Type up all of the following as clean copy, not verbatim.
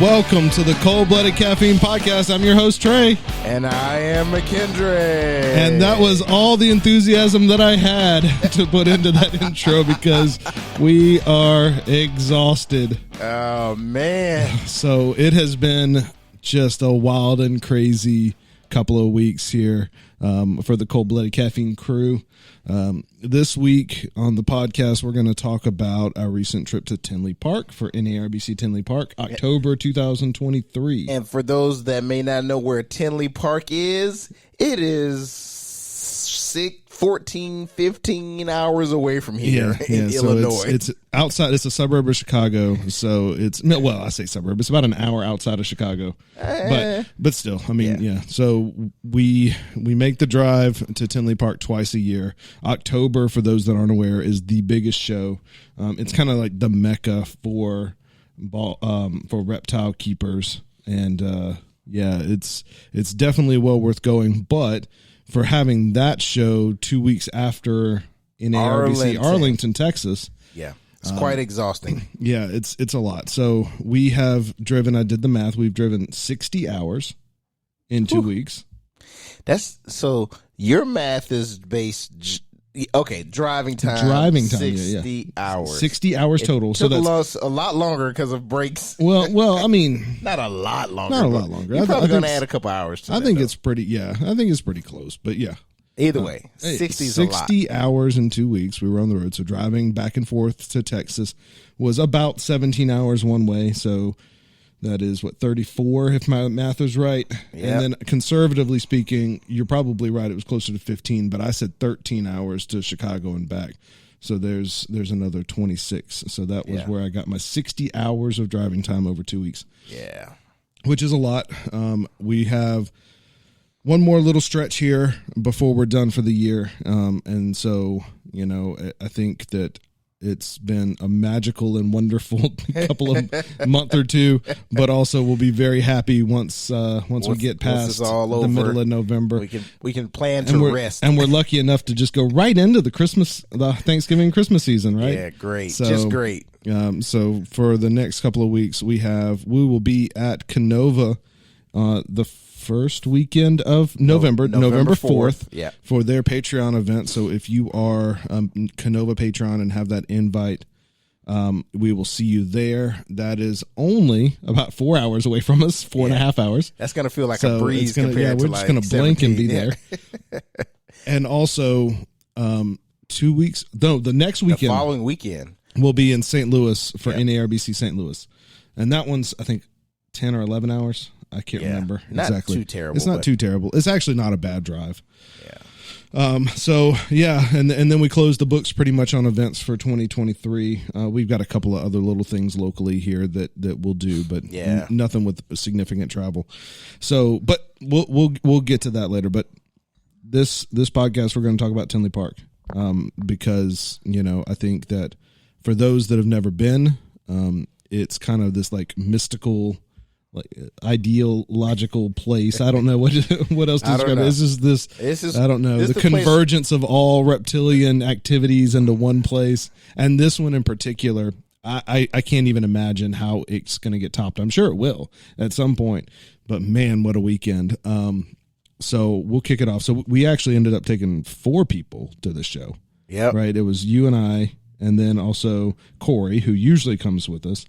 Welcome to the Cold-Blooded Caffeine Podcast. I'm your host, Trey. And I am McKendry. And that was all the enthusiasm that I had to put into that intro because we are exhausted. Oh, man. So it has been just a wild and crazy couple of weeks here for the Cold-Blooded Caffeine crew. This week on the podcast, we're going to talk about our recent trip to Tinley Park for NARBC Tinley Park, October 2023. And for those that may not know where Tinley Park is, it is 15 hours away from here in Illinois. So it's outside. It's a suburb of Chicago. So it's, well, I say suburb. It's about an hour outside of Chicago. But still, I mean, yeah. So we make the drive to Tinley Park twice a year. October, for those that aren't aware, is the biggest show. It's kind of like the mecca for reptile keepers. And it's definitely well worth going. But for having that show 2 weeks after NARBC Arlington, Texas. Yeah, it's quite exhausting. Yeah, it's a lot. So we have driven, I did the math, we've driven 60 hours in 2 weeks. That's so your math is based, okay, driving time 60 hours. 60 hours total. So that's a lot longer because of breaks. Well, I mean, not a lot longer. Not a lot longer. You're probably going to add a couple hours to I think it's pretty close, but yeah. Either way, 60 hours in 2 weeks. We were on the road. So driving back and forth to Texas was about 17 hours one way. So that is 34 if my math is right. Yep. And then conservatively speaking, you're probably right. It was closer to 15, but I said 13 hours to Chicago and back. So there's another 26. So that was where I got my 60 hours of driving time over 2 weeks. Yeah. Which is a lot. We have one more little stretch here before we're done for the year. And so, I think that it's been a magical and wonderful couple of month or two, but also we'll be very happy once we get past the middle of November. We can plan to rest. And we're lucky enough to just go right into the Thanksgiving Christmas season, right? Yeah, great. Just great. So for the next couple of weeks, we will be at Canova the first weekend of November 4th for their Patreon event. So if you are Canova Patreon and have that invite, we will see you there. That is only about 4 hours away from us, 4.5 hours. That's going to feel like a breeze compared to we're just going to blink and be there. And also 2 weeks, the next weekend. The following weekend. We'll be in St. Louis for NARBC St. Louis. And that one's, I think, 10 or 11 hours. I can't remember exactly. Not too terrible. It's not too terrible. It's actually not a bad drive. Yeah. And then we closed the books pretty much on events for 2023. We've got a couple of other little things locally here that we'll do, but nothing with significant travel. So, but we'll get to that later. But this podcast we're going to talk about Tinley Park because I think that for those that have never been, it's kind of this like mystical, like ideal, logical place. I don't know what else to describe it. This is I don't know, the convergence of all reptilian activities into one place. And this one in particular, I can't even imagine how it's going to get topped. I'm sure it will at some point. But man, what a weekend. So we'll kick it off. So we actually ended up taking 4 people to this show. Yeah. Right? It was you and I, and then also Corey, who usually comes with us.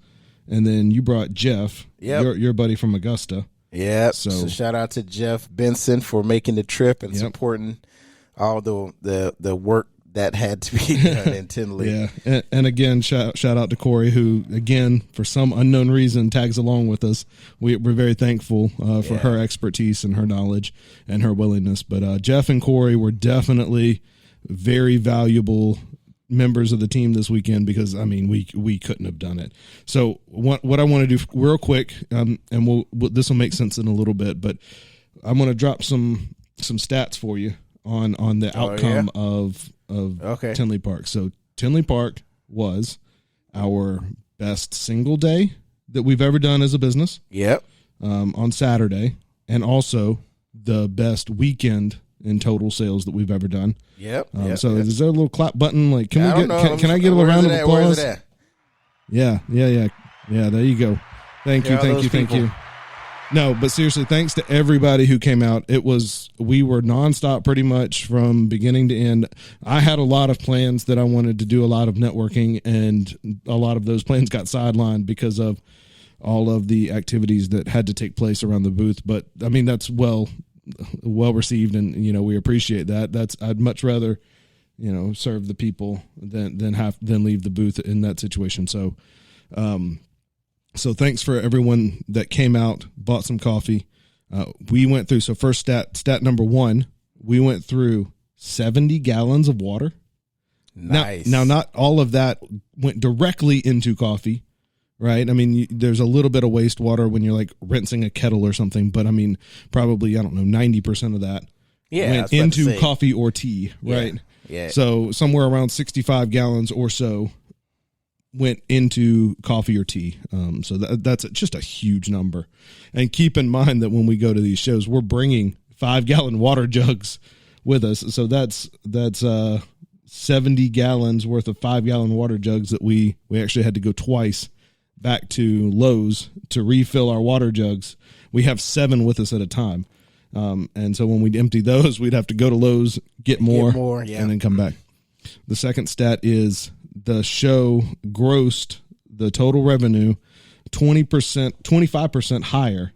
And then you brought Jeff, your buddy from Augusta. Yeah. So shout out to Jeff Benson for making the trip and supporting all the work that had to be done in Tinley. Yeah. And again, shout out to Corey, who, again, for some unknown reason, tags along with us. We're very thankful for her expertise and her knowledge and her willingness. But Jeff and Corey were definitely very valuable members of the team this weekend because we couldn't have done it. So what I want to do real quick, and this will make sense in a little bit, but I'm going to drop some stats for you on the outcome of Tinley Park. So Tinley Park was our best single day that we've ever done as a business. Yep. On Saturday, and also the best weekend in total sales that we've ever done. Yep. So is there a little clap button? Like, can I get a round of applause? Yeah. There you go. Thank you. No, but seriously, thanks to everybody who came out. We were nonstop pretty much from beginning to end. I had a lot of plans that I wanted to do a lot of networking, and a lot of those plans got sidelined because of all of the activities that had to take place around the booth. But I mean, that's well received, and we appreciate that. I'd much rather serve the people than leave the booth in that situation. So thanks for everyone that came out, bought some coffee. We went through, so first stat number 1, we went through 70 gallons of water. Nice. Now not all of that went directly into coffee, right? I mean, there's a little bit of wastewater when you're like rinsing a kettle or something, but I mean, probably, 90% of that went into coffee or tea, right? Yeah. So somewhere around 65 gallons or so went into coffee or tea. So that's just a huge number. And keep in mind that when we go to these shows, we're bringing 5-gallon water jugs with us. So that's 70 gallons worth of 5-gallon water jugs that we actually had to go twice back to Lowe's to refill our water jugs. We have 7 with us at a time. And so when we'd empty those, we'd have to go to Lowe's, get more, and then come back. The second stat is the show grossed the total revenue 25% higher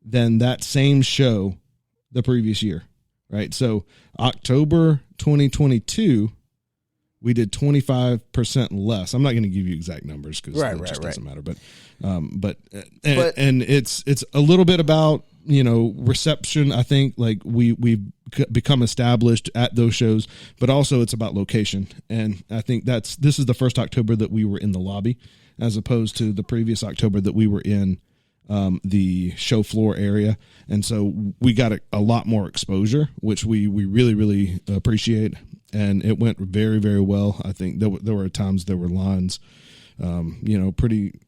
than that same show the previous year, right? So October 2022, we did 25% less. I'm not going to give you exact numbers because it just doesn't matter. But it's a little bit about reception. I think like we've become established at those shows, but also it's about location. And I think this is the first October that we were in the lobby, as opposed to the previous October that we were in the show floor area. And so we got a lot more exposure, which we really, really appreciate. And it went very, very well. I think there were times there were lines, pretty.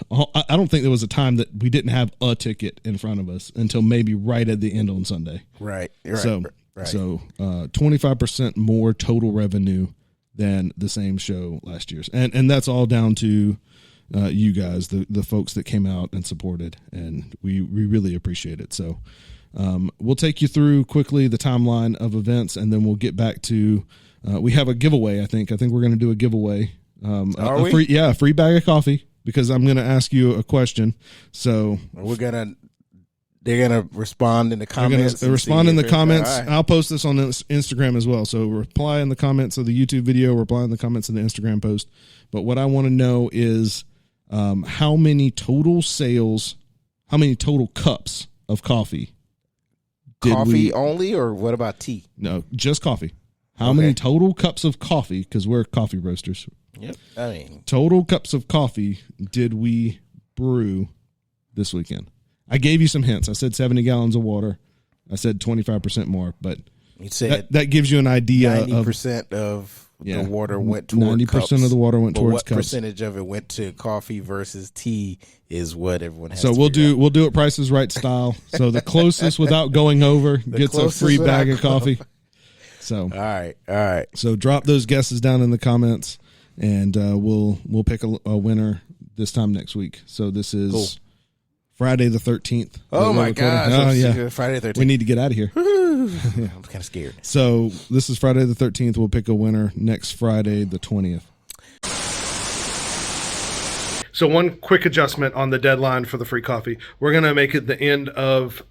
I don't think there was a time that we didn't have a ticket in front of us until maybe right at the end on Sunday. Right. So 25% more total revenue than the same show last year's, and that's all down to you guys, the folks that came out and supported, and we really appreciate it. So we'll take you through quickly the timeline of events, and then we'll get back to we have a giveaway. I think we're going to do a giveaway. Are we? A free bag of coffee, because I'm going to ask you a question. So they're gonna respond in the comments. They're respond in the comments. Right. I'll post this on Instagram as well. So reply in the comments of the YouTube video, reply in the comments of the Instagram post. But what I want to know is how many total cups of coffee? Coffee only, or what about tea? No, just coffee. How many total cups of coffee? Because we're coffee roasters. Yep. I mean, total cups of coffee did we brew this weekend? I gave you some hints. I said 70 gallons of water. I said 25% more, but you said that gives you an idea. 90% of the water went toward 90% cups. of the water went towards what cups. Percentage of it went to coffee versus tea is what everyone has. So we'll do it Price is Right style. So the closest without going over gets a free bag of coffee. So all right. So drop those guesses down in the comments, and we'll pick a winner this time next week. So this is cool. Friday the 13th. Oh my gosh. Oh yeah. Friday the 13th. We need to get out of here. I'm kind of scared. So this is Friday the 13th. We'll pick a winner next Friday the 20th. So one quick adjustment on the deadline for the free coffee. We're going to make it the end of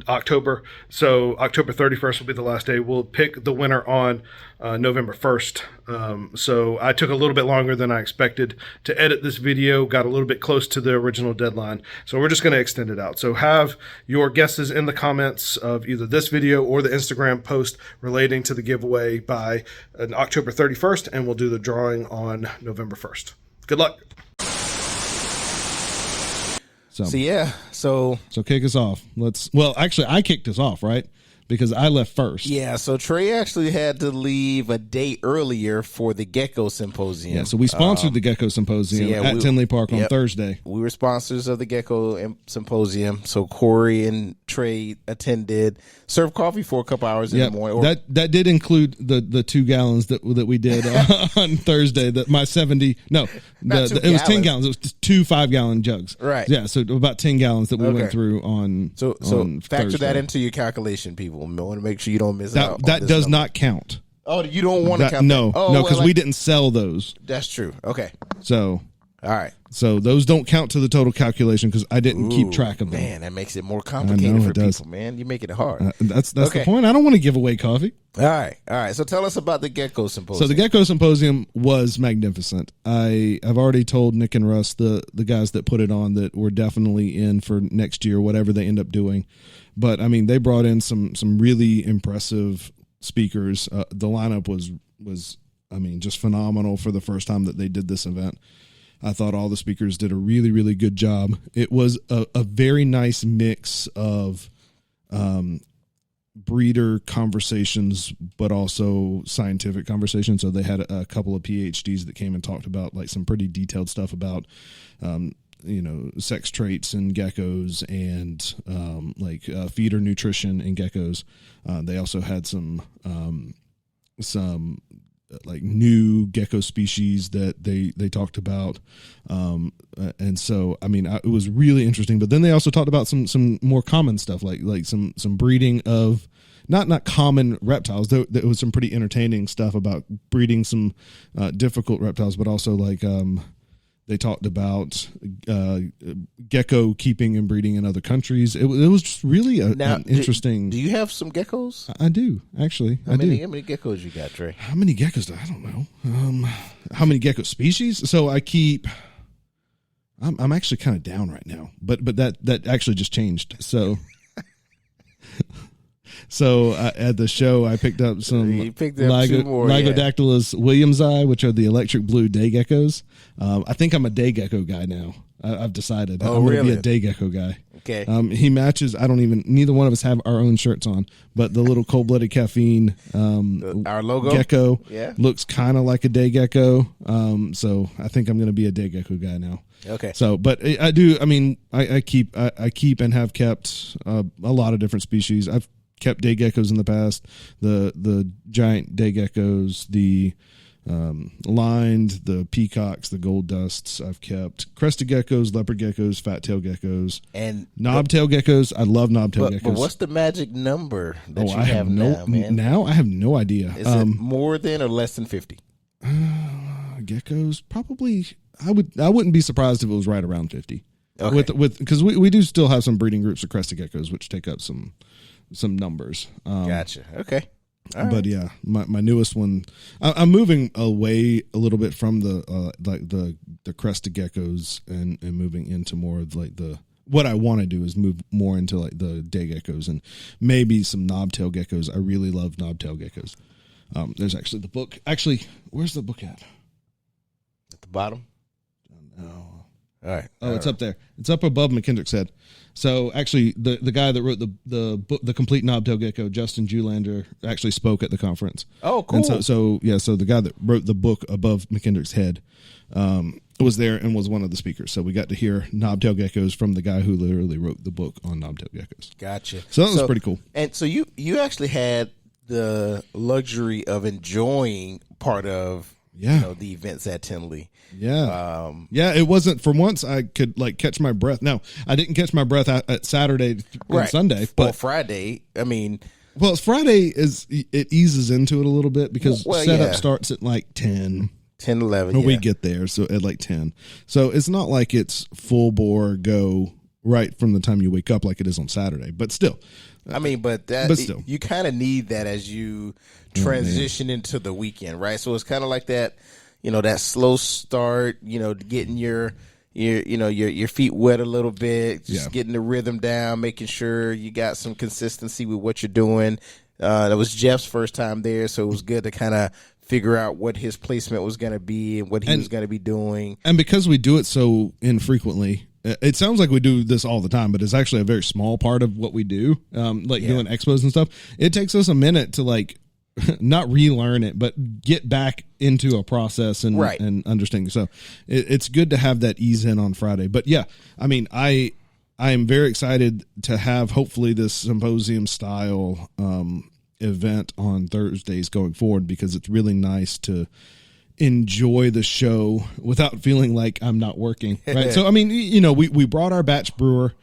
October. So October 31st will be the last day. We'll pick the winner on November 1st. So I took a little bit longer than I expected to edit this video, got a little bit close to the original deadline. So we're just going to extend it out. So have your guesses in the comments of either this video or the Instagram post relating to the giveaway by October 31st, and we'll do the drawing on November 1st. Good luck. So kick us off. Actually I kicked us off, right? because I left first. Yeah, so Trey actually had to leave a day earlier for the Gecko Symposium. Yeah, so we sponsored the Gecko Symposium at Tinley Park on Thursday. We were sponsors of the Gecko Symposium, so Corey and Trey attended, served coffee for a couple hours in the morning. That did include the 2 gallons that we did on Thursday. That my 70 no, it was 10 gallons. It was 2 5-gallon jugs. Right. Yeah, so about 10 gallons that we went through on. So on factor Thursday. that into your calculation, people. I want to make sure you don't miss out. That does not count. Oh, you don't want to count? No, because we didn't sell those. That's true. Okay. So. All right. So those don't count to the total calculation because I didn't keep track of them. Man, that makes it more complicated for people, man. You make it hard. That's the point. I don't want to give away coffee. All right. So tell us about the Gecko Symposium. So the Gecko Symposium was magnificent. I've already told Nick and Russ, the guys that put it on, that we're definitely in for next year, whatever they end up doing. But I mean, they brought in some really impressive speakers. The lineup was I mean, just phenomenal for the first time that they did this event. I thought all the speakers did a really, really good job. It was a very nice mix of breeder conversations, but also scientific conversations. So they had a couple of PhDs that came and talked about like some pretty detailed stuff about, sex traits in geckos and feeder nutrition in geckos. They also had some like new gecko species that they talked about. And so, I mean, it was really interesting, but then they also talked about some more common stuff, like some breeding of not common reptiles. There was some pretty entertaining stuff about breeding some difficult reptiles, but also like, they talked about gecko keeping and breeding in other countries. It was just really an interesting. Do you have some geckos? I do, actually. How many geckos you got, Trey? How many geckos? I don't know. How many gecko species? So I keep. I'm actually kind of down right now, but that actually just changed. So. So at the show, I picked up some Lygodactylus williamsi, which are the electric blue day geckos. I think I'm a day gecko guy now. I've decided I'm going to be a day gecko guy. Okay. He matches. Neither one of us have our own shirts on, but the little cold-blooded caffeine our logo gecko looks kind of like a day gecko. So I think I'm going to be a day gecko guy now. Okay. So, but I do. I mean, I keep and have kept a lot of different species. I've kept day geckos in the past, the giant day geckos, the lined, the peacocks, the gold dusts. I've kept crested geckos, leopard geckos, fat tail geckos, and knobtail geckos. I love knobtail geckos. But what's the magic number that you have now, man? Now I have no idea. Is it more than or less than 50? Geckos, probably. I wouldn't be surprised if it was right around 50. Okay. Because we do still have some breeding groups of crested geckos, which take up some numbers. Gotcha. Okay. All but right. yeah, my newest one, I'm moving away a little bit from the crested geckos and moving into more of like what I want to do is move more into like the day geckos and maybe some knobtail geckos. I really love knobtail geckos. There's actually the book. Actually, where's the book at? At the bottom? No. All right. It's up there. It's up above McKendrick's head. So actually, the guy that wrote the book, The Complete Knobtail Gecko, Justin Julander, actually spoke at the conference. Oh, cool. And so the guy that wrote the book above McKendrick's head was there and was one of the speakers. So we got to hear knobtail geckos from the guy who literally wrote the book on knobtail geckos. Gotcha. So that was pretty cool. And so you actually had the luxury of enjoying part of the events at Tinley. Yeah. It wasn't, for once I could like catch my breath. Now, I didn't catch my breath at Saturday and Sunday, but Friday, I mean, well, Friday it eases into it a little bit because setup starts at like 10, 11. When we get there, so at like 10. So it's not like it's full bore go right from the time you wake up like it is on Saturday, but still. I mean, but still, you kind of need that as you transition into the weekend, right? So it's kind of like that, that slow start, getting your feet wet a little bit, just getting the rhythm down, making sure you got some consistency with what you're doing. That was Jeff's first time there, so it was good to kind of figure out what his placement was going to be and what he was going to be doing. And because we do it so infrequently, it sounds like we do this all the time, but it's actually a very small part of what we do. Doing expos and stuff. It takes us a minute to like not relearn it, but get back into a process and understanding. So it's good to have that ease in on Friday. But yeah, I mean, I am very excited to have hopefully this symposium style event on Thursdays going forward, because it's really nice to enjoy the show without feeling like I'm not working, right? So I mean, we brought our batch brewer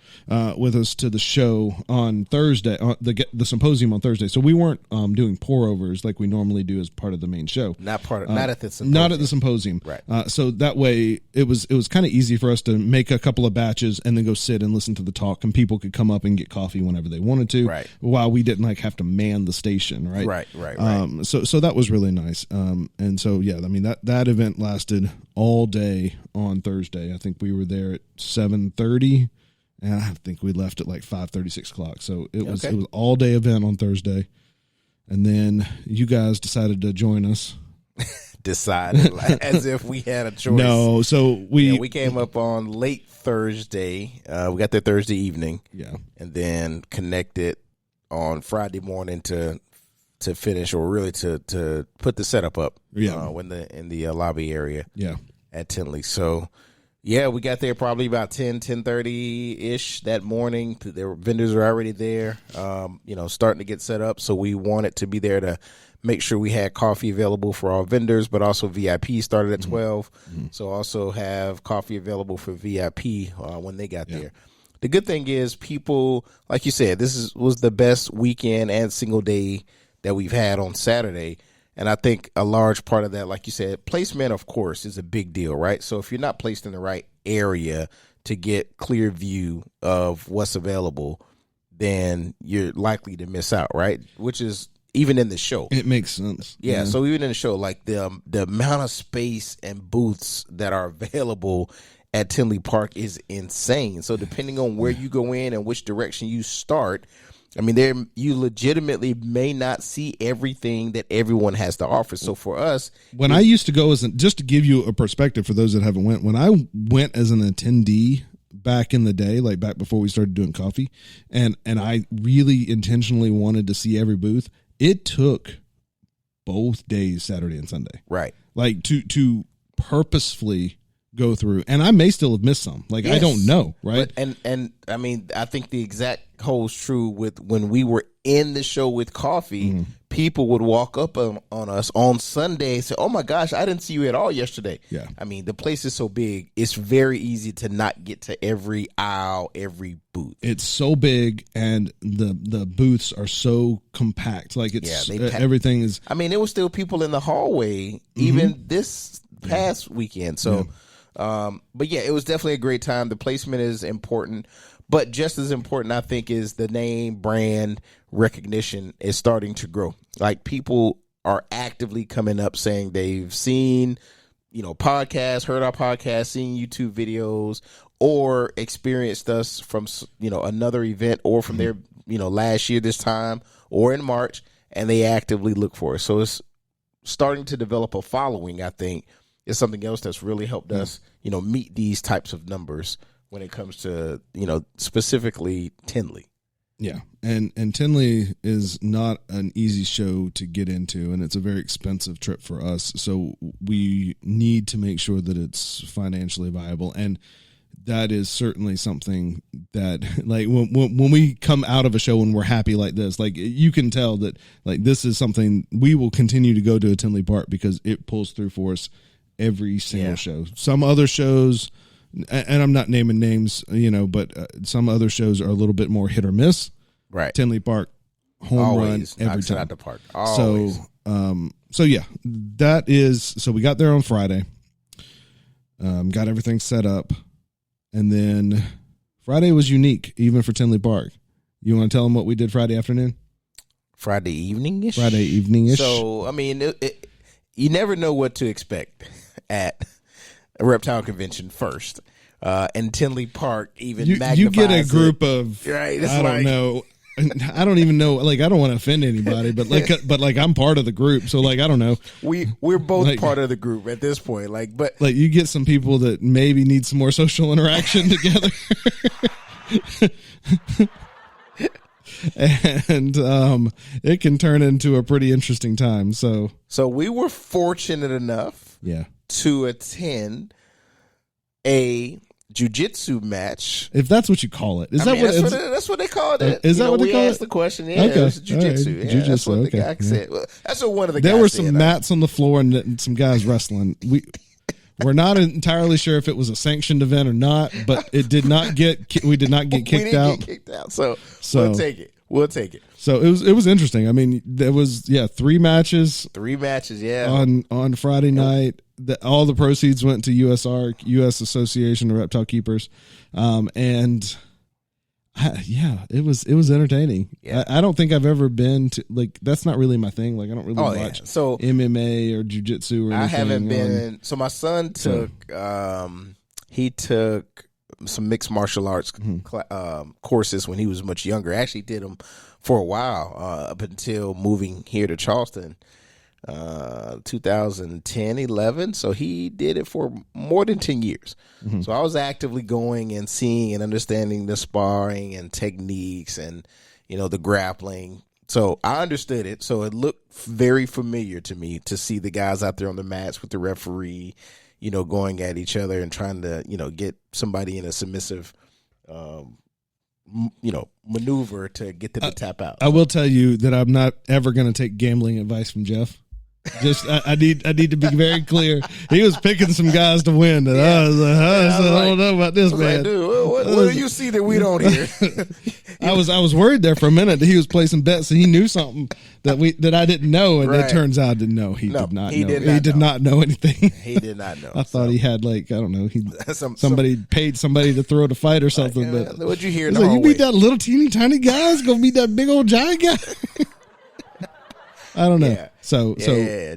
with us to the show on Thursday, the symposium on Thursday. So we weren't doing pour overs like we normally do as part of the main show. Not at the symposium. Not at the symposium. Right. So that way it was kind of easy for us to make a couple of batches and then go sit and listen to the talk, and people could come up and get coffee whenever they wanted to, while we didn't like have to man the station, right? Right. So that was really nice. And so yeah, I mean that event lasted all day on Thursday. I think we were there at 7:30. And I think we left at like 5:30, 6 o'clock. So it was all day event on Thursday. And then you guys decided to join us. Decided as if we had a choice. No, so we came up on late Thursday. We got there Thursday evening. Yeah. And then connected on Friday morning to finish, or really to put the setup up. Yeah. In the lobby area. Yeah. At Tinley. So yeah, we got there probably about 10:30-ish that morning. There were vendors were already there, starting to get set up. So we wanted to be there to make sure we had coffee available for all vendors, but also VIP started at 12. Mm-hmm. So also have coffee available for VIP when they got there. The good thing is people, like you said, was the best weekend and single day that we've had on Saturday. And I think a large part of that, like you said, placement, of course, is a big deal, right? So if you're not placed in the right area to get clear view of what's available, then you're likely to miss out, right? Which is even in the show. It makes sense. Yeah. So even in the show, like the amount of space and booths that are available at Tinley Park is insane. So depending on where you go in and which direction you start, I mean, you legitimately may not see everything that everyone has to offer. So for us, when I used to go just to give you a perspective for those that haven't went, when I went as an attendee back in the day, like back before we started doing coffee, and I really intentionally wanted to see every booth, it took both days, Saturday and Sunday. Right. Like to purposefully go through, and I may still have missed some. Like, yes. I don't know, right? But, and I mean, I think the exact holds true with when we were in the show with coffee. Mm-hmm. People would walk up on us on Sunday and say, "Oh my gosh, I didn't see you at all yesterday." Yeah, I mean, the place is so big; it's very easy to not get to every aisle, every booth. It's so big, and the booths are so compact. Like it's everything is. I mean, there was still people in the hallway even this past weekend. So. Yeah. But yeah, it was definitely a great time. The placement is important, but just as important, I think, is the name brand recognition is starting to grow. Like, people are actively coming up saying they've seen, podcasts, heard our podcast, seen YouTube videos, or experienced us from, another event or from their, last year, this time, or in March, and they actively look for us. So it's starting to develop a following, I think. Is something else that's really helped us, meet these types of numbers when it comes to, specifically Tinley. Yeah. And Tinley is not an easy show to get into, and it's a very expensive trip for us. So we need to make sure that it's financially viable. And that is certainly something that, like, when we come out of a show and we're happy like this, like, you can tell that, like, this is something we will continue to go to a Tinley Park because it pulls through for us every single show. Some other shows, and I'm not naming names, but some other shows are a little bit more hit or miss. Right. Tinley Park, home run every time. Out the park. Always. So yeah, that is. So we got there on Friday, got everything set up, and then Friday was unique even for Tinley Park. You want to tell them what we did Friday afternoon? Friday evening-ish. So I mean, you never know what to expect at a reptile convention first. And Tinley Park even magnifies you get a group of, right? I don't know, I don't even know. Like, I don't want to offend anybody, but I'm part of the group, so like, I don't know. We're both like, part of the group at this point. But you get some people that maybe need some more social interaction together. And it can turn into a pretty interesting time. So we were fortunate enough to attend a jiu-jitsu match, if that's what you call it. That's what they called it. Is that what they call it? Asked the question. Yeah, okay. It was jiu-jitsu. Right. Jiu-jitsu. That's what the guy said. Well, that's what one of the guys said. There were some said, mats on the floor and some guys wrestling. We're not entirely sure if it was a sanctioned event or not, but we did not get kicked out. We didn't get kicked out. So we'll take it. So it was interesting. I mean, there was 3 matches. 3 matches, yeah. On Friday night. All the proceeds went to USARK, U.S. Association of Reptile Keepers, it was entertaining. Yeah. I don't think I've ever been to, like, that's not really my thing. Like, I don't really watch MMA or jiu-jitsu or anything. I haven't been. So my son took he took some mixed martial arts courses when he was much younger. I actually did them for a while up until moving here to Charleston. 2010, 11. So he did it for more than 10 years. Mm-hmm. So I was actively going and seeing and understanding the sparring and techniques and, the grappling. So I understood it. So it looked very familiar to me to see the guys out there on the mats with the referee, going at each other and trying to, get somebody in a submissive, maneuver to get them to tap out. I will tell you that I'm not ever going to take gambling advice from Jeff. Just I need to be very clear. He was picking some guys to win, and I was like, I don't know about this, man. Like, dude, what do you see that we don't hear? I was worried there for a minute that he was placing bets and he knew something that I didn't know, and it turns out I didn't know. He did not know anything. He did not know. I thought he had, like, I don't know, somebody paid somebody to throw the fight or something. But what'd you hear? You beat that little teeny tiny guy? It's gonna beat that big old giant guy. I don't know. Yeah. So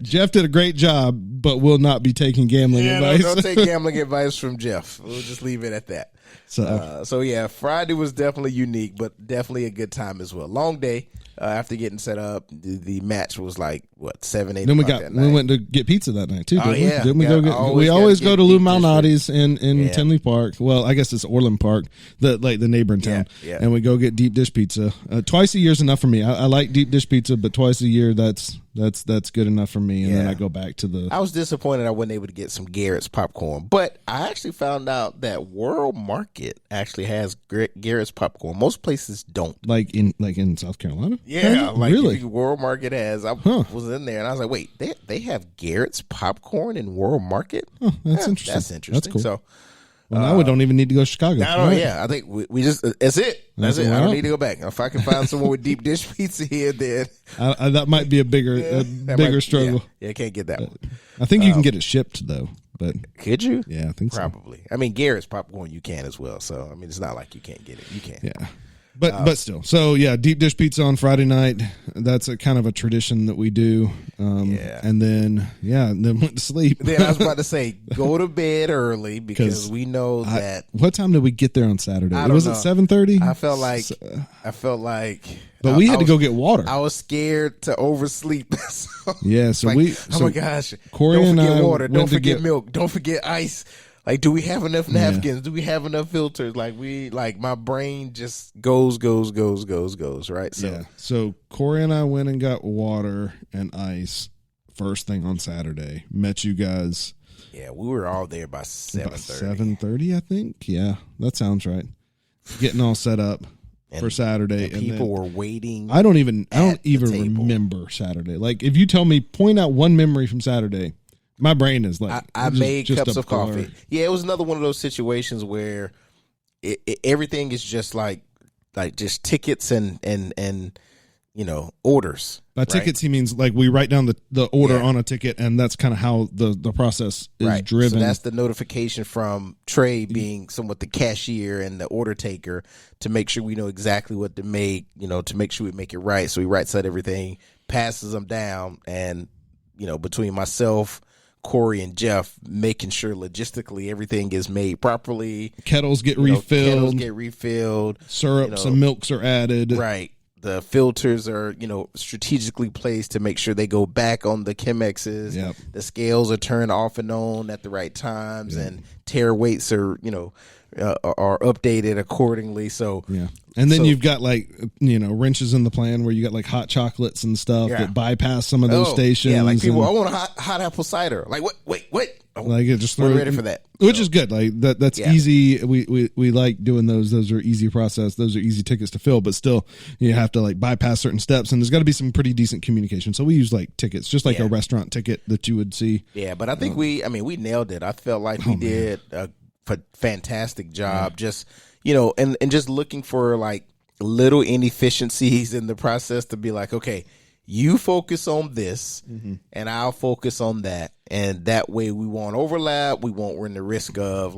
Jeff did a great job, but will not be taking gambling advice. Don't take gambling advice from Jeff. We'll just leave it at that. So Friday was definitely unique, but definitely a good time as well. Long day. After getting set up, the match was like 7, 8. Then we went to get pizza that night too. Didn't we? We always go to Lou Malnati's in Tinley Park. Well, I guess it's Orland Park, the neighboring town. Yeah. And we go get deep dish pizza. Twice a year is enough for me. I like deep dish pizza, but twice a year that's good enough for me. And then I go back to the. I was disappointed I wasn't able to get some Garrett's popcorn, but I actually found out that World Market actually has Garrett's popcorn. Most places don't. Like in South Carolina. Yeah, really? World Market has. I was in there and I was like, wait, they have Garrett's popcorn in World Market? Oh, that's interesting. That's interesting. That's cool. So, now we don't even need to go to Chicago. I think we just that's it. That's it. I don't need to go back. If I can find someone with deep dish pizza here, then that might be a bigger struggle. Yeah, can't get that one. I think you can get it shipped though. But could you? Yeah, I think probably. So. I mean, Garrett's popcorn you can as well. So I mean, it's not like you can't get it. You can. Yeah. But still, so deep dish pizza on Friday night. That's a kind of a tradition that we do. And then went to sleep. Then I was about to say, go to bed early because we know that. What time did we get there on Saturday? Was it 7:30? I felt like. But we had to go get water. I was scared to oversleep. So oh my gosh! Corey don't and forget I water. Don't forget milk. Don't forget ice. Like, do we have enough napkins? Yeah. Do we have enough filters? My brain just goes, right? So Corey and I went and got water and ice first thing on Saturday. Met you guys. Yeah, we were all there by 7:30. 7:30, I think. Yeah, that sounds right. Getting all set up for Saturday. And people were waiting. I don't even remember Saturday. Like, if you tell me, point out one memory from Saturday, my brain is like, I made cups of coffee. Yeah, it was another one of those situations where everything is just like just tickets and orders. By tickets, he means like we write down the order on a ticket, and that's kind of how the process is driven. So that's the notification from Trey being somewhat the cashier and the order taker to make sure we know exactly what to make, to make sure we make it right. So he writes out everything, passes them down, and between myself, Corey and Jeff, making sure logistically everything is made properly. Kettles get refilled. Syrups and milks are added. Right. the filters are, strategically placed to make sure they go back on the Chemexes. Yep. The scales are turned off and on at the right times, and tear weights are, are updated accordingly. So yeah. And then you've got wrenches in the plan where you got like hot chocolates and stuff that bypass some of those stations. Yeah, like people, I want a hot apple cider. Like what? Like it just we're ready for that, which is good. Like that's easy. We like doing those. Those are easy process. Those are easy tickets to fill. But still, you have to like bypass certain steps, and there's got to be some pretty decent communication. So we use like tickets, just like a restaurant ticket that you would see. Yeah, but I think we nailed it. I felt like we did a fantastic job. Just and just looking for like little inefficiencies in the process to be like, okay, you focus on this and I'll focus on that. And that way we won't overlap. We won't run the risk of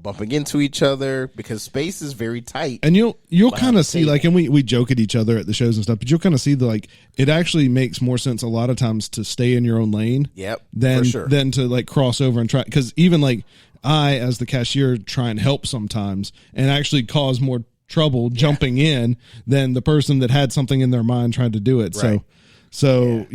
bumping into each other because space is very tight. And you'll kind of see like, and we joke at each other at the shows and stuff, but you'll kind of see it actually makes more sense a lot of times to stay in your own lane. Yep. Than to like cross over and try. Cause even like I, as the cashier, try and help sometimes and actually cause more trouble jumping in than the person that had something in their mind trying to do it. Right. So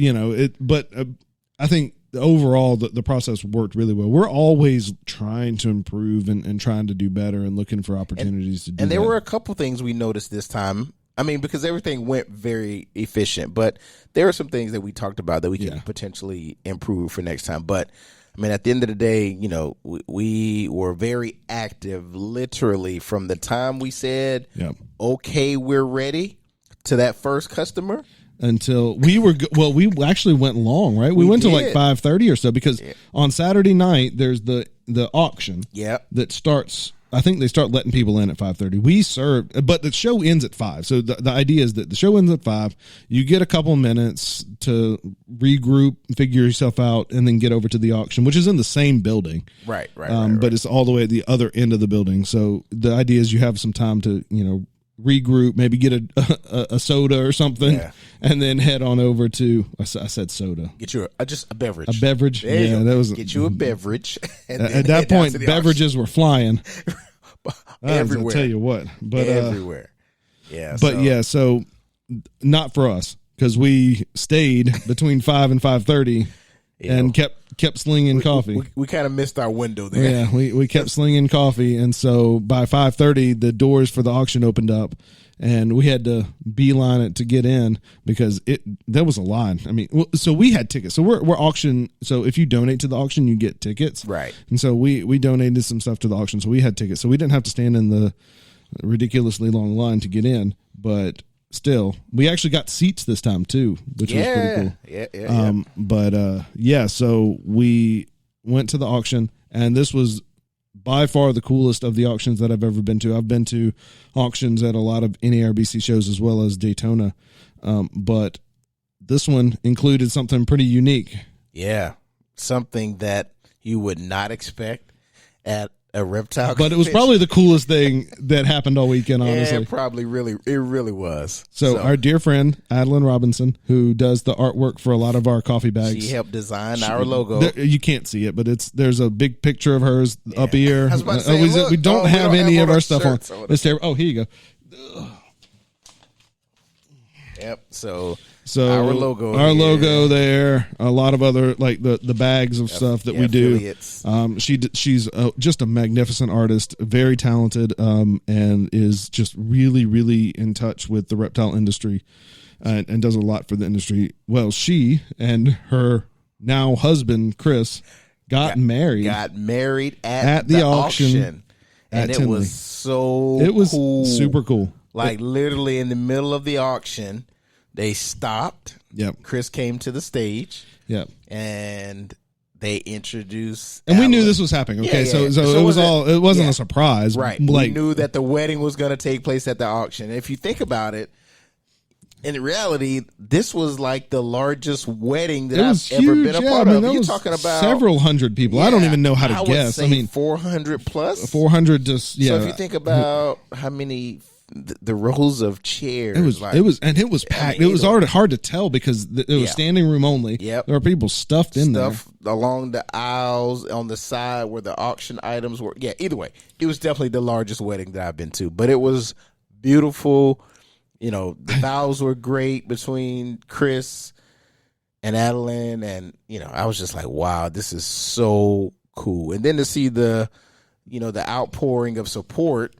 I think overall the process worked really well. We're always trying to improve and trying to do better and looking for opportunities to do. And there were a couple things we noticed this time. I mean, because everything went very efficient, but there are some things that we talked about that we can potentially improve for next time. But I mean, at the end of the day, we were very active, literally from the time we said, okay, we're ready, to that first customer. Until we were, we actually went long, right? We went to like 5:30 or so because on Saturday night, there's the auction that starts. I think they start letting people in at 5:30. We served, but the show ends at 5. So the idea is that the show ends at 5. You get a couple minutes to regroup, figure yourself out, and then get over to the auction, which is in the same building. Right. But it's all the way at the other end of the building. So the idea is you have some time to, regroup, maybe get a soda or something, and then head on over to. I said soda. Get you just a beverage. A beverage. That was. Get you a beverage. And at that point, beverages were flying everywhere. I'll tell you what, but everywhere. So not for us because we stayed between 5 and 5:30 and kept slinging coffee. We kind of missed our window there. Yeah, we kept slinging coffee, and so by 5:30 the doors for the auction opened up, and we had to beeline it to get in because there was a line. I mean, so we had tickets. So we're auction. So if you donate to the auction, you get tickets. Right. And so we donated some stuff to the auction, so we had tickets. So we didn't have to stand in the ridiculously long line to get in, but still, we actually got seats this time too, which was pretty cool. So we went to the auction, and this was by far the coolest of the auctions that I've ever been to. I've been to auctions at a lot of NARBC shows as well as Daytona, but this one included something pretty unique. Yeah, something that you would not expect at a reptile but it was probably the coolest thing that happened all weekend, honestly. It really was. So our dear friend Adeline Robinson, who does the artwork for a lot of our coffee bags, she helped design our logo. You can't see it, but there's a big picture of hers up here. I was about to say, we don't have any of our stuff on. It's terrible. Oh, here you go. Yep. So our logo there, a lot of other like the bags of stuff that we do. She's just a magnificent artist, very talented, and is just really, really in touch with the reptile industry, and does a lot for the industry. Well, she and her now husband Chris got married at the auction and it Tinley. Was cool. Super cool. Like literally in the middle of the auction. They stopped. Yep. Chris came to the stage. Yep. And they introduced. And we knew this was happening. Okay, so it wasn't a surprise, right? Like, we knew that the wedding was going to take place at the auction. And if you think about it, in reality, this was like the largest wedding that I've ever been a part of. You're talking about several hundred people. I don't even know how to guess. I mean, 400 plus. 400 just So if you think about how many. The rows of chairs. It was packed. It was already hard to tell because it was standing room only. Yep. There were people stuffed in there along the aisles on the side where the auction items were. Yeah. Either way, it was definitely the largest wedding that I've been to. But it was beautiful. the vows were great between Chris and Adeline, and I was just like, wow, this is so cool. And then to see the outpouring of support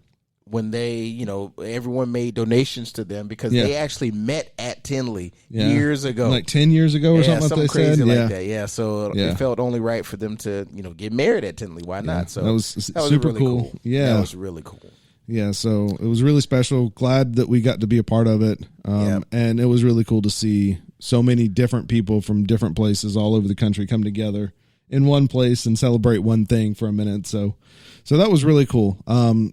when they, everyone made donations to them because they actually met at Tinley years ago, like 10 years ago or something like crazy said. like that. Yeah, so it felt only right for them to get married at Tinley. Why not? So that was super really cool. Yeah, that was really cool. Yeah, so it was really special. Glad that we got to be a part of it. And it was really cool to see so many different people from different places all over the country come together in one place and celebrate one thing for a minute. So that was really cool.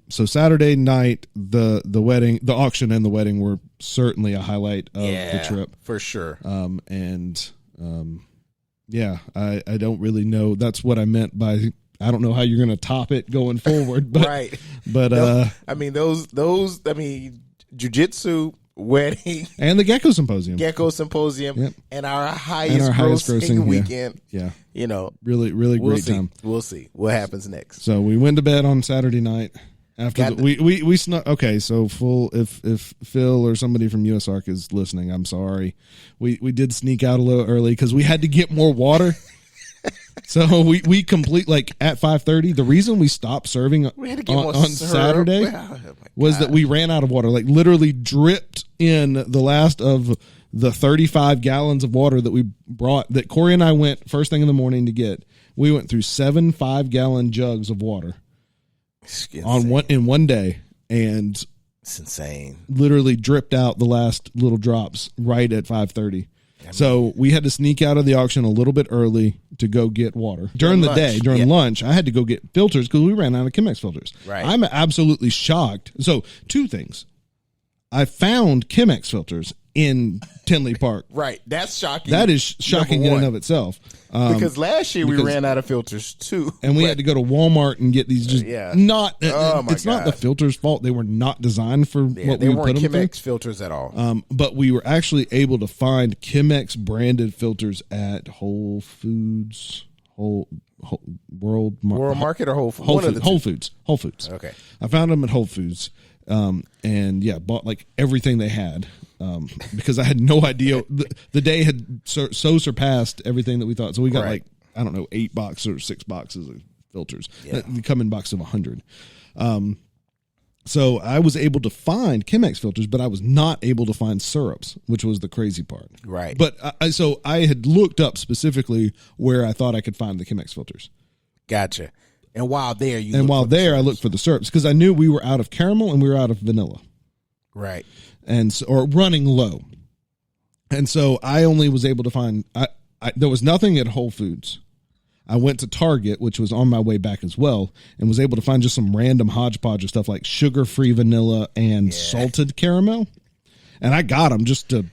So Saturday night, the wedding, the auction and the wedding were certainly a highlight of the trip. For sure. I don't really know. That's what I meant by I don't know how you're going to top it going forward, but right. But Jiu Jitsu wedding and the Gecko Symposium, and our highest grossing weekend. Yeah, really great time. We'll see what happens next. So we went to bed on Saturday night. After we snuck. Okay, so if Phil or somebody from USARK is listening, I'm sorry. We did sneak out a little early because we had to get more water. So we complete like at 5:30. The reason we stopped serving on Saturday was that we ran out of water. Like literally dripped in the last of the 35 gallons of water that we brought. That Corey and I went first thing in the morning to get. We went through 7 5-gallon jugs of water in one day, and it's insane. Literally dripped out the last little drops right at 5:30. So we had to sneak out of the auction a little bit early to go get water. During the day, during lunch, I had to go get filters because we ran out of Chemex filters. Right. I'm absolutely shocked. So 2 things. I found Chemex filters in Tinley Park. Right. That's shocking. That is shocking in and of itself. Because last year we ran out of filters too. And we had to go to Walmart and get these it's not the filters' fault. They were not designed for what we put them through. They weren't Chemex filters at all. But we were actually able to find Chemex branded filters at Whole Foods, World Market or Whole Foods? Whole Foods. Okay. I found them at Whole Foods. Bought like everything they had because I had no idea. The day had so surpassed everything that we thought. So we got 8 boxes or 6 boxes of filters. They come in boxes of 100. So I was able to find Chemex filters, but I was not able to find syrups, which was the crazy part. Right. But so I had looked up specifically where I thought I could find the Chemex filters. Gotcha. And while there, I looked for the syrups because I knew we were out of caramel and we were out of vanilla. Right. Or running low. And so I only was able to find, there was nothing at Whole Foods. I went to Target, which was on my way back as well, and was able to find just some random hodgepodge of stuff like sugar-free vanilla and salted caramel. And I got them just to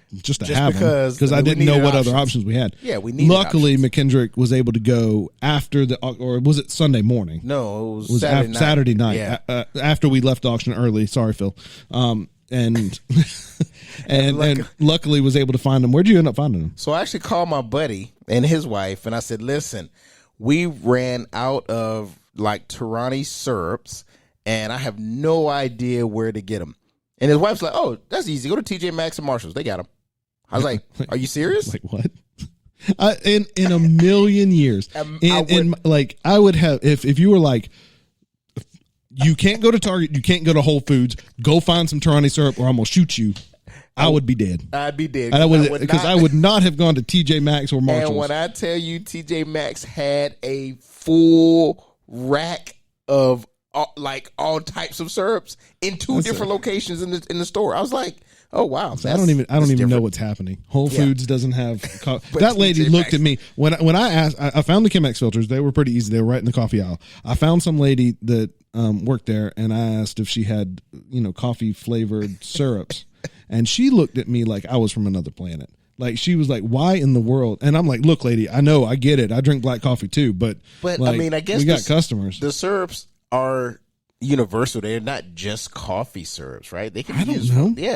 have them because I didn't know what other options we had. Yeah, we needed Luckily, options. McKendrick was able to go after or was it Sunday morning? No, it was Saturday night. Yeah. After we left the auction early. Sorry, Phil. And luckily was able to find them. Where'd you end up finding them? So I actually called my buddy and his wife, and I said, "Listen, we ran out of like Tarani syrups, and I have no idea where to get them." And his wife's like, "Oh, that's easy. Go to TJ Maxx and Marshalls. They got them." I was like, "Are you serious?" Like what? In a million years, I would have if you were like, you can't go to Target, you can't go to Whole Foods, go find some Tarani syrup, or I'm gonna shoot you. I would be dead. I'd be dead because I would not have gone to TJ Maxx or Marshalls. And when I tell you, TJ Maxx had a full rack of all types of syrups in 2 different locations in the store. I was like, oh wow. So I don't even know what's happening. Whole Foods doesn't have that lady looked at me when I asked. I found the Chemex filters. They were pretty easy. They were right in the coffee aisle. I found some lady that worked there, and I asked if she had coffee flavored syrups, and she looked at me like I was from another planet. Like she was like, "Why in the world?" And I'm like, "Look, lady, I know, I get it. I drink black coffee too, but like, I mean, I guess we got customers. The syrups are universal. They're not just coffee syrups, right? They can be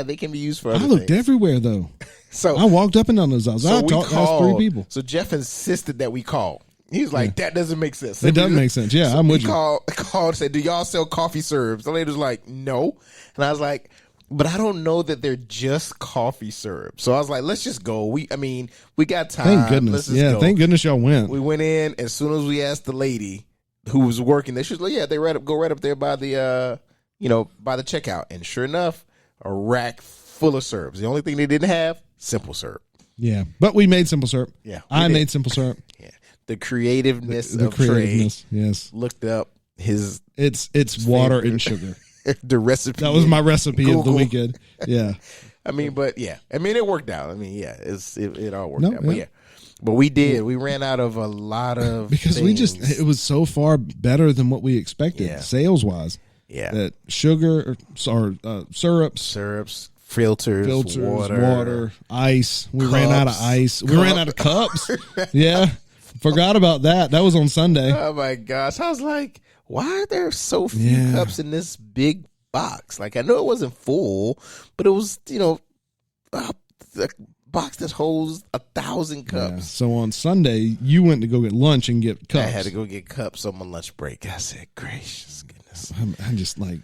they can be used for other things. I looked everywhere though. So I walked up and down those aisles. I asked 3 people. So Jeff insisted that we call. He's like, that doesn't make sense. So it doesn't make sense. Yeah, I'm with you. Called and said, "Do y'all sell coffee syrups?" The lady was like, "No," and I was like, But I don't know that they're just coffee syrup. So I was like, let's just go. We got time. Thank goodness. Go. Thank goodness y'all went. We went in as soon as we asked the lady who was working there. She was like, they go right up there by the by the checkout. And sure enough, a rack full of syrups. The only thing they didn't have, simple syrup. Yeah, but we made simple syrup. Yeah, I made simple syrup. Yeah, the creativeness the of creativeness. Trey. Yes, looked up his. It's water and sugar. The recipe. That was my recipe Google. Of the weekend. Yeah. It worked out. It all worked out. But we did. We ran out of a lot of because things. It was so far better than what we expected sales wise. Yeah. That sugar or syrups, filters, water, ice. We ran out of ice. We ran out of cups. Yeah. Forgot about that. That was on Sunday. Oh my gosh. I was like, why are there so few cups in this big box? Like, I know it wasn't full, but it was, a box that holds 1,000 cups. Yeah. So on Sunday, you went to go get lunch and get cups. I had to go get cups on my lunch break. I said, gracious goodness. I'm just like,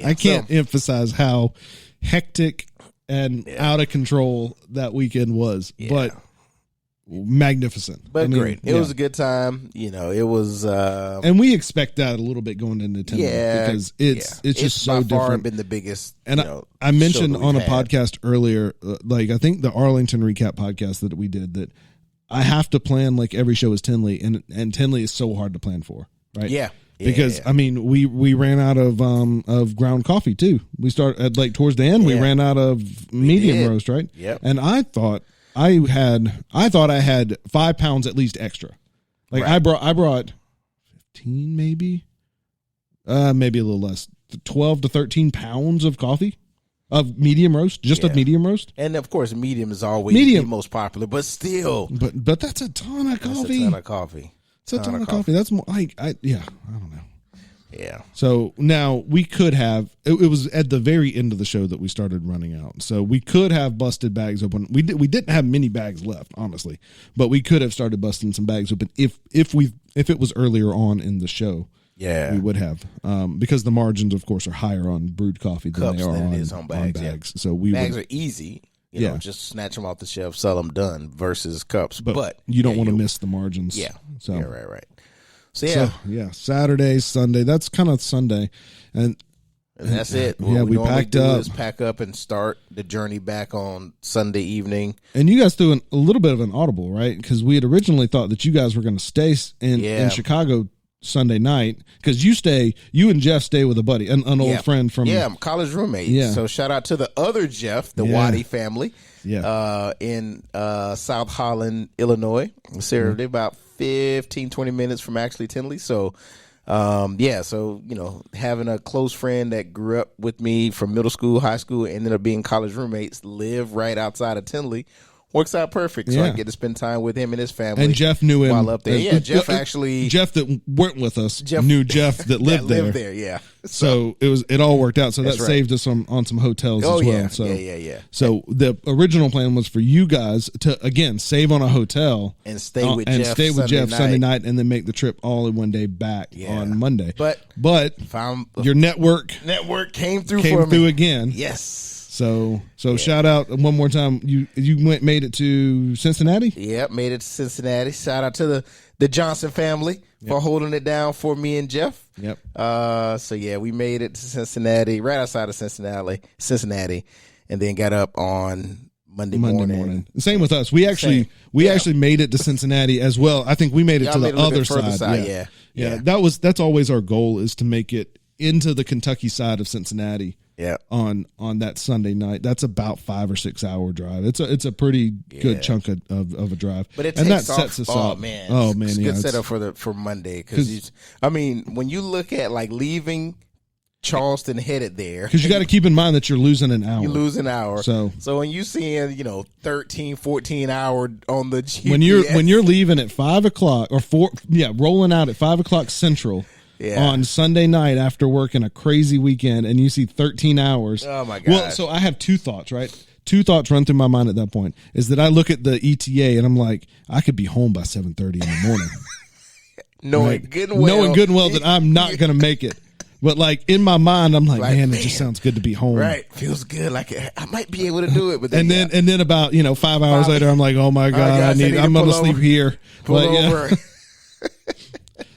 I can't emphasize how hectic and out of control that weekend was, but magnificent. But great. It was a good time. It was and we expect that a little bit going into Tinley because it's just so different. Far been the biggest. And I mentioned on a podcast earlier, I think the Arlington recap podcast that we did, that I have to plan like every show is Tinley, and Tinley is so hard to plan for, right? Yeah. Because we ran out of ground coffee too. We started at towards the end. We ran out of medium roast, right? Yep. And I thought I had 5 pounds at least extra. I brought 15 maybe a little less, 12 to 13 pounds of coffee, of medium roast, of medium roast. And of course, medium is always the most popular, but still, but that's a ton of coffee. It's a ton of coffee. That's more I don't know. Yeah. So now we could have. It was at the very end of the show that we started running out. So we could have busted bags open. We didn't have many bags left, honestly, but we could have started busting some bags open if it was earlier on in the show. Yeah, we would have because the margins, of course, are higher on brewed coffee than they are on bags. Yeah. So bags are easy. Just snatch them off the shelf, sell them, done. Versus cups, but you don't want to miss the margins. Yeah. So right. So Saturday, Sunday. That's kind of Sunday, and that's it. What we packed up. Pack up and start the journey back on Sunday evening. And you guys do a little bit of an audible, right? Because we had originally thought that you guys were going to stay in Chicago Sunday night, because you and Jeff stay with a buddy, an old friend from college roommate. So shout out to the other Jeff, the Waddy family. In South Holland, Illinois. They're about 15-20 minutes from actually Tinley. So having a close friend that grew up with me from middle school, high school, ended up being college roommates, live right outside of Tinley. Works out perfect, so I get to spend time with him and his family. And Jeff knew him while up there. Jeff that weren't with us knew Jeff that lived there. Yeah. So it all worked out. So that saved us on some hotels as well. Yeah. So So the original plan was for you guys to again save on a hotel and stay with Jeff Sunday night, and then make the trip all in one day back on Monday. But your network came through again. Yes. So shout out one more time. You made it to Cincinnati? Yep, made it to Cincinnati. Shout out to the Johnson family for holding it down for me and Jeff. Yep. We made it to Cincinnati, right outside of Cincinnati, and then got up on Monday morning. Same with us. We actually made it to Cincinnati as well. I think we made it to the other side. Yeah. That's always our goal, is to make it into the Kentucky side of Cincinnati. Yeah. On that Sunday night. That's about 5 or 6 hour drive. It's a pretty good chunk of a drive. But it and takes that sets us up. up. Man. Oh man, it's a good setup for Monday, because when you look at leaving Charleston headed there, because you got to keep in mind that you're losing an hour. You lose an hour. So when you seeing 13, 14 hour on the GPS, when you're leaving at 5 o'clock or rolling out at 5 o'clock Central. Yeah. On Sunday night after working a crazy weekend, and you see 13 hours. Oh my God. Well, so I have two thoughts, right? Two thoughts run through my mind at that point. Is that I look at the ETA and I'm like, I could be home by 7:30 in the morning. Knowing good and well that I'm not going to make it. But like in my mind, I'm like, man, it just sounds good to be home. Right. Feels good. Like I might be able to do it. But then, and then about 5 hours later, I'm like, oh my God, I'm going to sleep here. Pull over.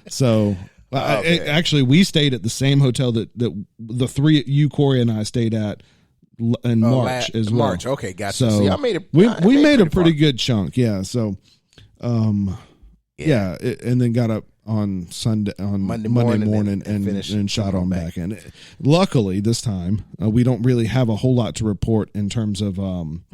So actually, we stayed at the same hotel that the three, you, Corey, and I stayed at in March as well. March, okay, gotcha. So y'all made it. We made a pretty good chunk, yeah. So, and then got up on Monday morning and shot on back. And luckily, this time we don't really have a whole lot to report in terms of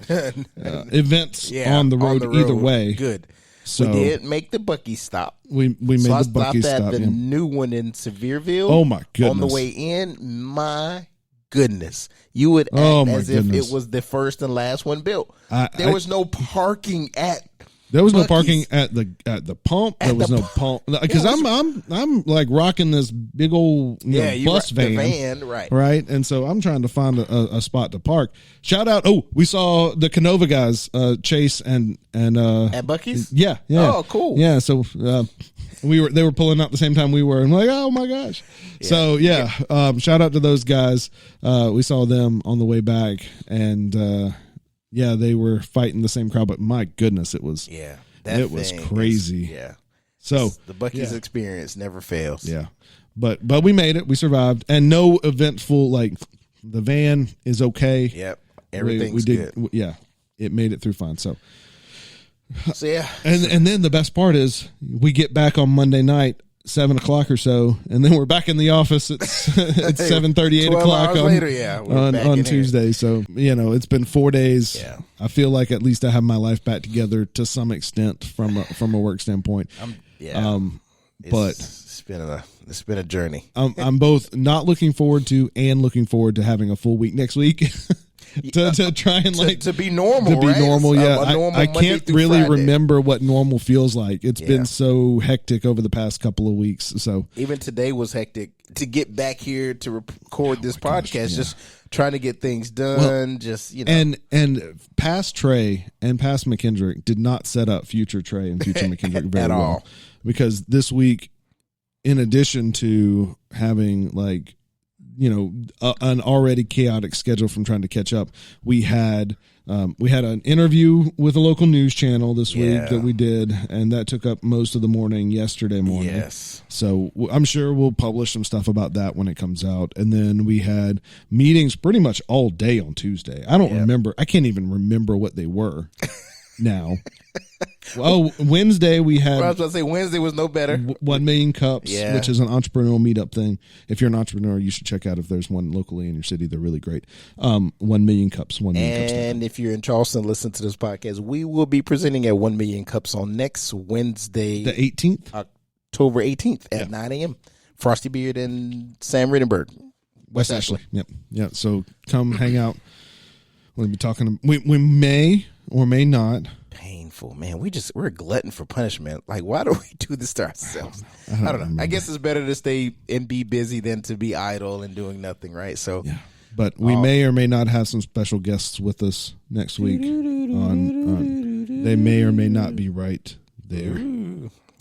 events on the road either way. Good. So we did make the Bucky stop. We made the Bucky stop. The new one in Sevierville. Oh my goodness! On the way in, my goodness, you would act as if it was the first and last one built. There was no parking at. There was no parking at the pump. There was no pump because I'm like rocking this big old bus van, right? And so I'm trying to find a spot to park. Shout out! Oh, we saw the Canova guys, Chase and at Buc-ee's. Yeah. Oh, cool. Yeah, so they were pulling out the same time we were, and I'm like, oh my gosh. Yeah. So shout out to those guys. We saw them on the way back, and. Yeah, they were fighting the same crowd, but my goodness, it was was crazy. So the Buc-ee's experience never fails. Yeah, but we made it. We survived, and no eventful. Like the van is okay. Yep, everything's good. Yeah, it made it through fine. So yeah, and then the best part is we get back on Monday night. 7 o'clock or so, and then we're back in the office at 7:30, 8 o'clock on Tuesday. Here. So it's been 4 days. Yeah. I feel like at least I have my life back together to some extent from a work standpoint. But it's been a journey. I'm both not looking forward to and looking forward to having a full week next week. to try and to be normal, to be right? normal. I can't really remember what normal feels like. It's been so hectic over the past couple of weeks. So even today was hectic to get back here to record this podcast. Just trying to get things done. And past Trey and past McKendrick did not set up future Trey and future McKendrick very at well all, because this week, in addition to having like. An already chaotic schedule from trying to catch up. We had an interview with a local news channel this week that we did, and that took up most of the morning yesterday morning. Yes. So I'm sure we'll publish some stuff about that when it comes out. And then we had meetings pretty much all day on Tuesday. I don't remember. I can't even remember what they were now. Wednesday we had. I was going to say Wednesday was no better. 1 Million Cups, which is an entrepreneurial meetup thing. If you're an entrepreneur, you should check out if there's one locally in your city. They're really great. 1 Million Cups, 1 Million Cups. And if you're in Charleston, listen to this podcast. We will be presenting at 1 Million Cups on next Wednesday, the 18th, October 18th at 9 a.m. Frosty Beard and Sam Rittenberg, West Ashley. Yep. Yeah. So come hang out. We'll be talking. We may or may not. Painful, man. We're a glutton for punishment. Like, why do we do this to ourselves? I don't know. I guess it's better to stay and be busy than to be idle and doing nothing, right? So, but we may or may not have some special guests with us next week. They may or may not be right there.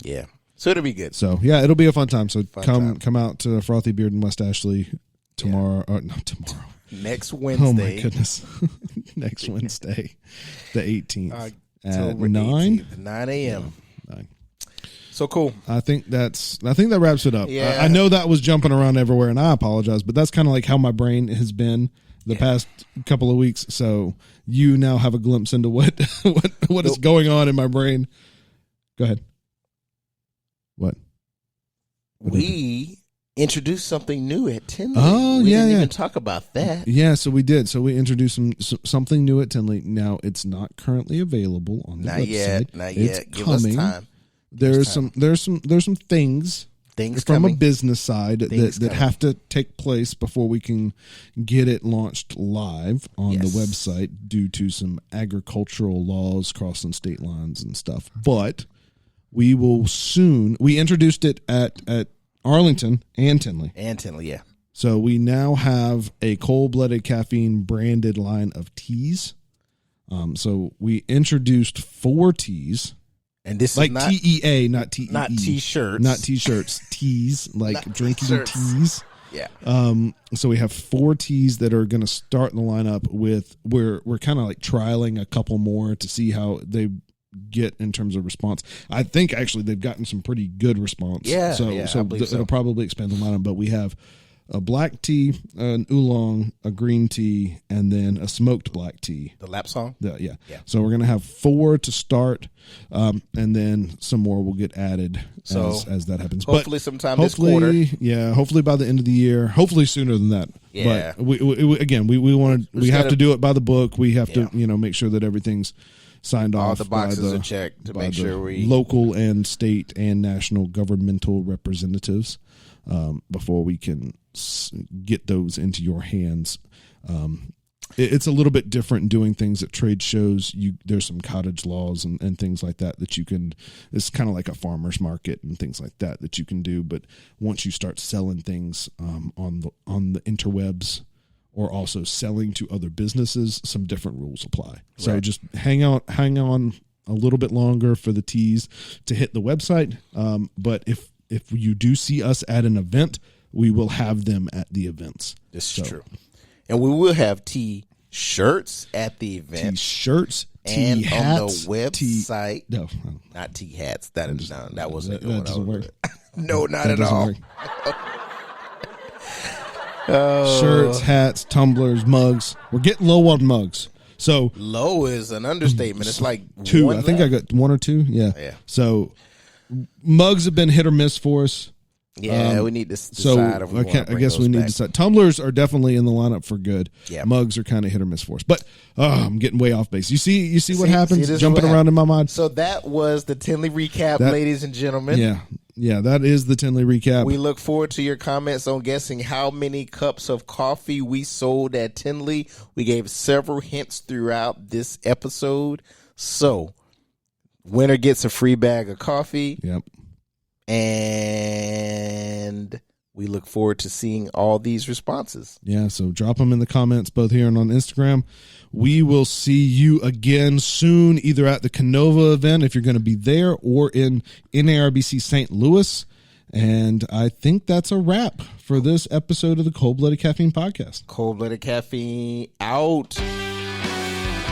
Yeah. So it'll be good. So it'll be a fun time. So come out to Frothy Beard in West Ashley tomorrow. Not tomorrow. Next Wednesday. Oh my goodness. Next Wednesday, the 18th. At 9 a.m. 9. So cool. I think that wraps it up. Yeah. I know that was jumping around everywhere, and I apologize, but that's kind of like how my brain has been the past couple of weeks. So you now have a glimpse into what is going on in my brain. Go ahead. What we introduced something new at Tinley. Oh, we didn't even talk about that. Yeah, so we did. So we introduced something new at Tinley. Now it's not currently available on the website. Not it's yet. Give coming. us time. There's some things from coming. a business side that have to take place before we can get it launched live on the website due to some agricultural laws crossing state lines and stuff. But we will soon. We introduced it at Arlington and Tinley. Yeah. So we now have a cold-blooded caffeine branded line of teas. So we introduced 4 teas. And this like is not TEA, not TEE. Not T-shirts. Not T-shirts. Teas, like not drinking shirts. teas. Yeah. So we have 4 teas that are going to start in the lineup with, we're kind of like trialing a couple more to see how they get in terms of response. I think actually they've gotten some pretty good response. Yeah. So it'll probably expand the lineup, but we have a black tea, an oolong, a green tea, and then a smoked black tea. The lap song? Yeah. So we're going to have 4 to start, and then some more will get added as that happens. Hopefully sometime this quarter. Yeah, hopefully by the end of the year. Hopefully sooner than that. Yeah. But we have to do it by the book. We have to make sure that everything's signed off. All the boxes are checked to make sure we local and state and national governmental representatives before we can get those into your hands. It's a little bit different doing things at trade shows. There's some cottage laws and things like that you can. It's kind of like a farmer's market and things like that you can do. But once you start selling things on the interwebs, or also selling to other businesses, some different rules apply. So just hang on a little bit longer for the teas to hit the website. But if you do see us at an event, we will have them at the events. This is true. And we will have T-shirts at the event. T-shirts, and T-hats, on the website. No. Not T-hats. That wasn't that doesn't work. No, not at all. Shirts, hats, tumblers, mugs. We're getting low on mugs. So low is an understatement. It's like 2. I think I got 1 or 2. Yeah. So mugs have been hit or miss for us. Yeah, we need to decide. I guess we need to decide. Tumblers are definitely in the lineup for good. Yeah. Mugs are kind of hit or miss for us. But I'm getting way off base. You see what happens? Jumping around in my mind. So that was the Tinley recap, ladies and gentlemen. Yeah, that is the Tinley recap. We look forward to your comments on guessing how many cups of coffee we sold at Tinley. We gave several hints throughout this episode. So, winner gets a free bag of coffee. Yep. And we look forward to seeing all these responses. Yeah, so drop them in the comments, both here and on Instagram. We will see you again soon, either at the Canova event, if you're going to be there, or in NARBC St. Louis. And I think that's a wrap for this episode of the Cold Blooded Caffeine Podcast. Cold Blooded Caffeine out.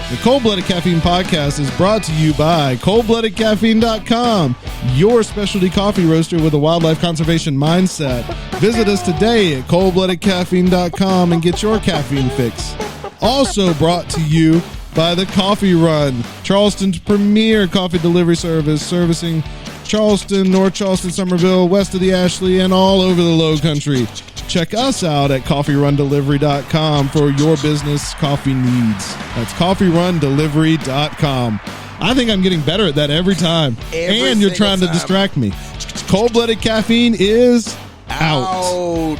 The Cold Blooded Caffeine Podcast is brought to you by coldbloodedcaffeine.com, your specialty coffee roaster with a wildlife conservation mindset. Visit us today at coldbloodedcaffeine.com and get your caffeine fix. Also brought to you by the Coffee Run, Charleston's premier coffee delivery service, servicing Charleston, North Charleston, Summerville, west of the Ashley, and all over the Low Country. Check us out at coffeerundelivery.com for your business coffee needs. That's coffeerundelivery.com. I think I'm getting better at that every time. And you're trying to distract me. Cold-blooded caffeine is out.